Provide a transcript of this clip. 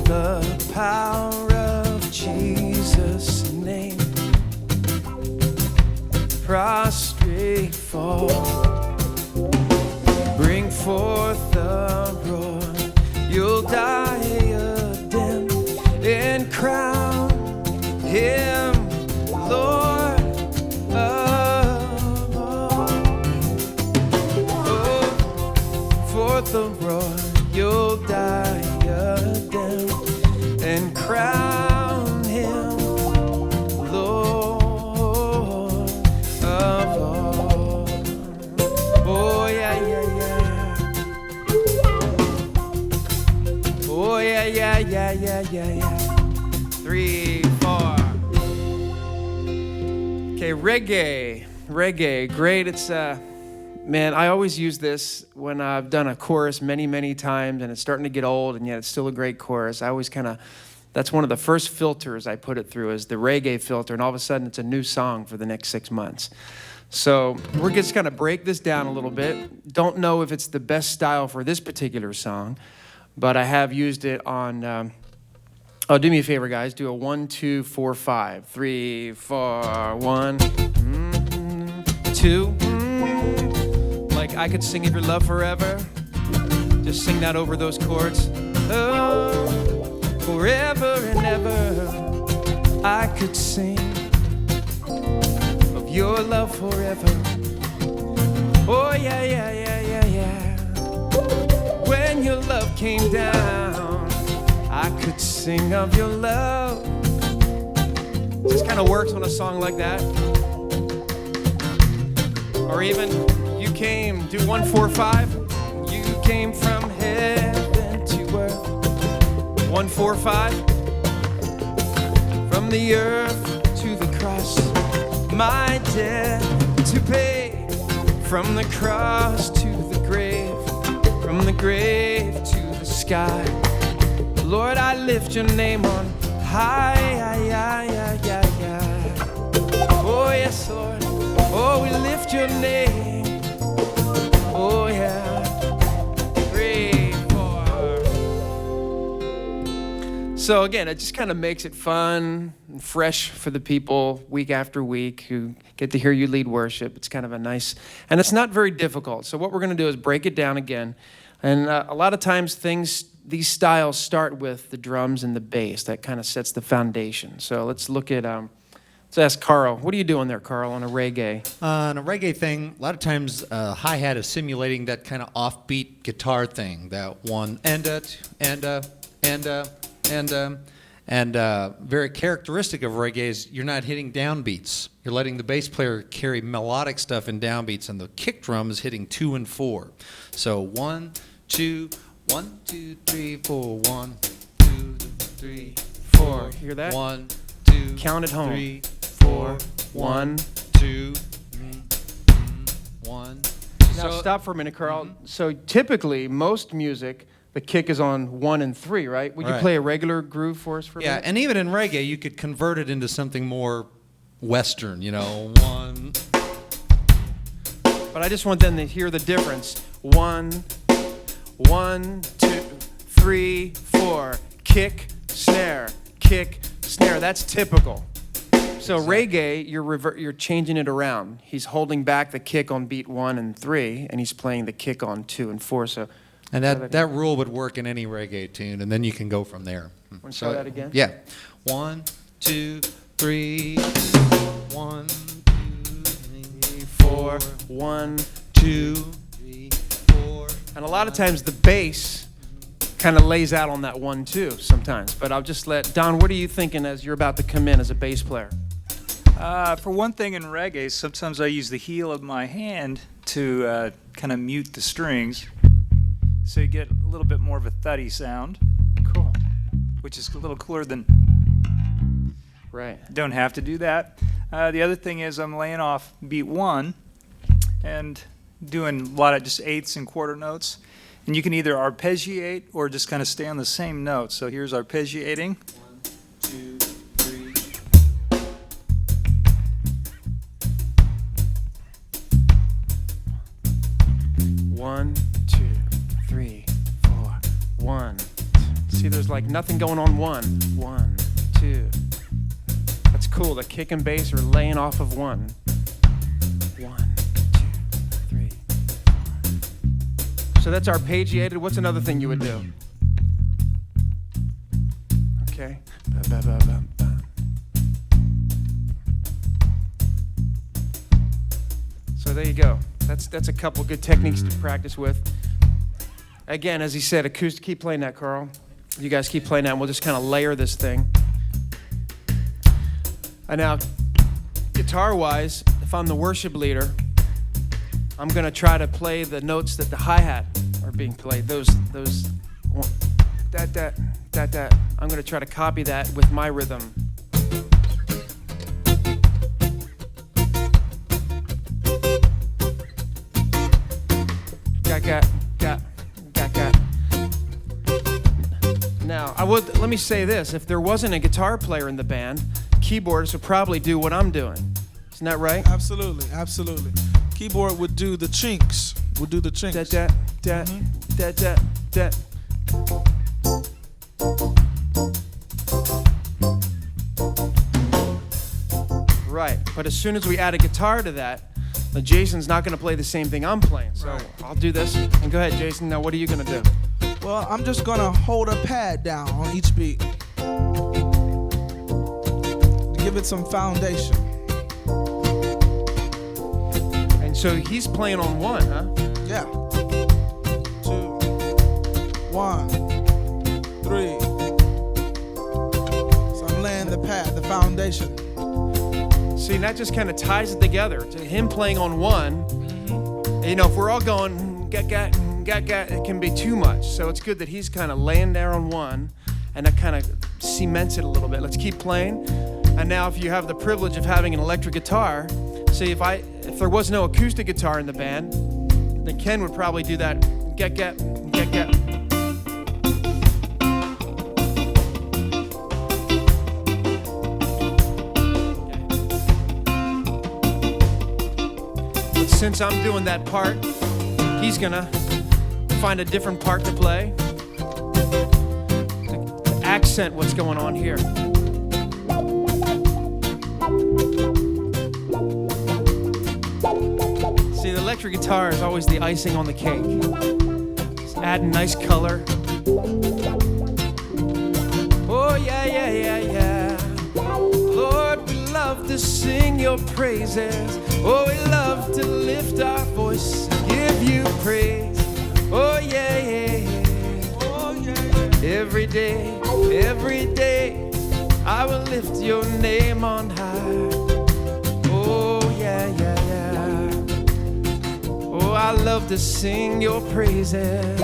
the power of Jesus' name. Prostrate fall, bring forth the roar. You'll die a dim and crown him Lord of all. Oh, forth the roar, you'll die a dim and crown him Lord of all. Oh yeah, yeah, yeah. Oh yeah, yeah, yeah, yeah, yeah, yeah. 3, 4. Okay, reggae, great. It's man, I always use this when I've done a chorus many times, and it's starting to get old, and yet it's still a great chorus. I always that's one of the first filters I put it through, is the reggae filter, and all of a sudden it's a new song for the next 6 months. So we're just gonna break this down a little bit. Don't know if it's the best style for this particular song, but I have used it on, do me a favor, guys. Do a 1, 2, 4, 5. 3, 4, 1, 2. Like I Could Sing Of Your Love Forever. Just sing that over those chords. Oh, forever and ever, I could sing of your love forever. Oh yeah, yeah, yeah, yeah, yeah. When your love came down, I could sing of your love. This kind of works on a song like that. Or even, you came, do 1, 4, 5. You came from heaven to earth. 1, 4, 5. From the earth to the cross, my debt to pay. From the cross to the grave, from the grave to the sky. Lord, I lift your name on high. Oh, yes, Lord. Oh, we lift your name. Oh, yeah. 3, 4. So, again, it just kind of makes it fun and fresh for the people week after week who get to hear you lead worship. It's kind of a nice, and it's not very difficult. So what we're going to do is break it down again. And a lot of times these styles start with the drums and the bass. That kind of sets the foundation. So let's look at, let's ask Carl. What are you doing there, Carl, on a reggae? On a reggae thing, a lot of times hi-hat is simulating that kind of offbeat guitar thing. That one, and very characteristic of reggae is you're not hitting downbeats. You're letting the bass player carry melodic stuff in downbeats, and the kick drum is hitting 2 and 4. So 1, 2, 1, 2, 3, 4. 1, 2, 3, 4. Hear that? 1, 2, count it home. 3, 4. 1, 2, 1. Now stop for a minute, Carl. Mm-hmm. So typically, most music, the kick is on 1 and 3, right? Would you play a regular groove for us for a minute? Yeah, and even in reggae, you could convert it into something more Western, 1. But I just want them to hear the difference. 1, 1, 2, 3, 4. Kick, snare, kick, snare. That's typical. So reggae, you're changing it around. He's holding back the kick on beat 1 and 3, and he's playing the kick on 2 and 4. So. And that rule would work in any reggae tune, and then you can go from there. Want to try that again? Yeah. 1, 2, 3. 1, 2, 3, 4. 1, 2, 3, 4. And a lot of times the bass kind of lays out on that 1, 2 sometimes. But I'll just let Don. What are you thinking as you're about to come in as a bass player? For one thing, in reggae, sometimes I use the heel of my hand to kind of mute the strings. So you get a little bit more of a thuddy sound. Cool. Which is a little cooler than... Right. Don't have to do that. The other thing is I'm laying off beat 1 and doing a lot of just eighths and quarter notes. And you can either arpeggiate or just kind of stay on the same note. So here's arpeggiating. 1, 2, 3. 1, 2, 3, 4. 1. See, there's like nothing going on. 1, 1, 2. That's cool. The kick and bass are laying off of 1. 1, 2, 3. So that's arpeggiated. What's another thing you would do? Okay. Ba, ba, ba, ba, ba. So there you go. That's a couple good techniques to practice with. Again, as he said, acoustic. Keep playing that, Carl. You guys keep playing that, and we'll just kind of layer this thing. And now, guitar-wise, if I'm the worship leader, I'm gonna try to play the notes that the hi-hat are being played. Those, that. I'm gonna try to copy that with my rhythm. Got. Now, let me say this. If there wasn't a guitar player in the band, keyboardists would probably do what I'm doing. Isn't that right? Absolutely. Keyboard would do the chinks. Da. Right, but as soon as we add a guitar to that, Jason's not going to play the same thing I'm playing. So Right. I'll do this. And go ahead, Jason. Now, what are you going to do? Well, I'm just gonna hold a pad down on each beat to give it some foundation. And so he's playing on 1, huh? Yeah. 2, 1, 3. So I'm laying the pad, the foundation. See, and that just kind of ties it together. To him playing on 1, you know, if we're all going gat, it can be too much. So it's good that he's kind of laying there on 1, and that kind of cements it a little bit. Let's keep playing. And now, if you have the privilege of having an electric guitar, see, if there was no acoustic guitar in the band, then Ken would probably do that gat. Since I'm doing that part, he's gonna find a different part to play to accent what's going on here. See, the electric guitar is always the icing on the cake. Just adding nice color. Oh yeah. Lord, we love to sing your praises. Oh, we love to lift our voice, give you praise. Oh yeah. Every day, I will lift your name on high. Oh yeah. Oh, I love to sing your praises.